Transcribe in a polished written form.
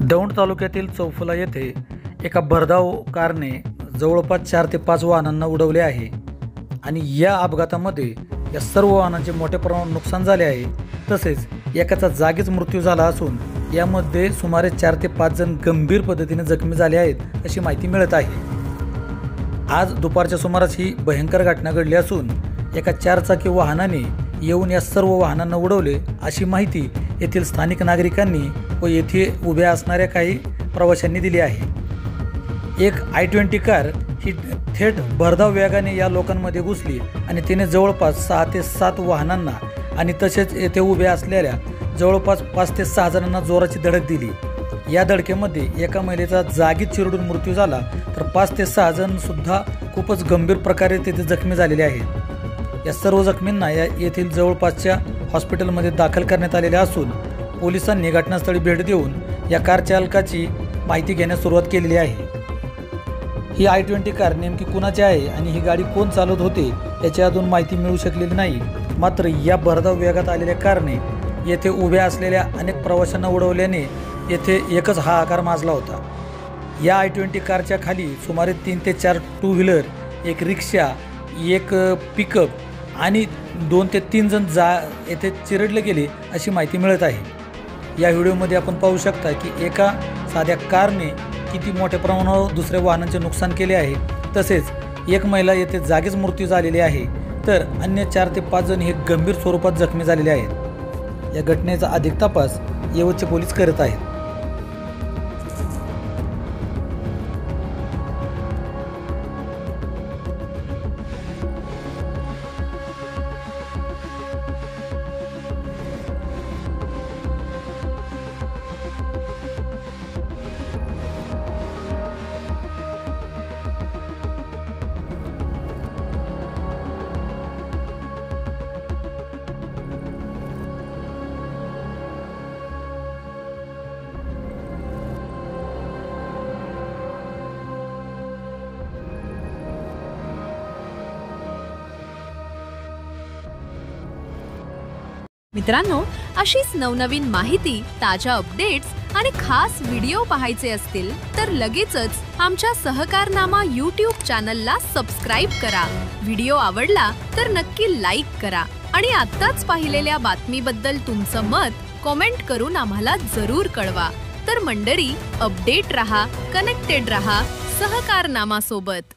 दौंड तालुक्यातील चौफुला येथे एका भरधाव कारने जवळपास 4 ते 5 वाहनांना उडवले आहे आणि या अपघातामध्ये या सर्व वाहनांचे मोठ्या प्रमाणात नुकसान झाले आहे। तसेच एकाचा जागीच मृत्यू झाला असून यामध्ये सुमारे 4 ते 5 जण गंभीर पद्धतीने जखमी झाले आहेत अशी माहिती मिळत आहे। आज दुपारच्या सुमारास ही भयंकर घटना घडली असून एका 4 चाकी वाहनाने येऊन या सर्व वाहनांना उडवले अशी माहिती येथील स्थानिक नागरिकांनी व येथे उभ्या असणाऱ्या काही प्रवाशांनी दिली आहे। एक i20 कार ही थेट भरधाव वेगाने या लोकांमध्ये घुसली आणि तिने जवळपास 6 ते 7 वाहनांना आणि तसेच येथे उभ्या असलेल्या जवळपास 5 ते 6 जणांना जोराची धडक दिली। या धडकेमध्ये एका महिलेचा जागीच चिरडून मृत्यू झाला तर 5 ते 6 जण सुद्धा खूपच गंभीर प्रकारे तेथे जखमी झालेले आहेत। या सर्व जखमींना येथील जवळपासच्या हॉस्पिटलमध्ये दाखल करण्यात आलेले असून पोलिसांनी घटनास्थळी भेट देऊन या कार चालकाची माहिती घेण्यास सुरुवात केलेली आहे। ही i20 कार नेमकी कुणाची आहे आणि ही गाडी कोण चालवत होते याची अजून माहिती मिळू शकलेली नाही। मात्र या भरधाव वेगात आलेल्या कारने येथे उभ्या असलेल्या अनेक प्रवाशांना उडवल्याने येथे एकच हाहाकार माजला होता। या i20 कारच्या खाली सुमारे 3 ते 4 टू व्हीलर, एक रिक्षा, एक पिकअप आणि 2 ते 3 जण येथे चिरडले गेले अशी माहिती मिळत आहे। या व्हिडिओमध्ये आपण पाहू शकता की एका साध्या कारने किती मोठ्या प्रमाणावर दुसऱ्या वाहनांचे नुकसान केले आहे। तसेच एक महिला येथे जागीच मृत्यू झालेली आहे तर अन्य 4 ते 5 जण हे गंभीर स्वरूपात जखमी झालेले आहेत। या घटनेचा अधिक तपास येवतचे पोलीस करत आहेत। मित्रांनो, अशीच नवनवीन माहिती, ताजा अपडेट्स आणि खास व्हिडिओ पाहायचे असतील तर लगेचच आमच्या सहकारनामा YouTube चॅनलला सबस्क्राइब करा। व्हिडिओ आवडला तर नक्की लाईक करा आणि आत्ताच पाहिलेल्या बातमीबद्दल तुमचं मत कमेंट करून आम्हाला जरूर कळवा। तर मंडळी, अपडेट रहा, कनेक्टेड रहा सहकारनामा सोबत।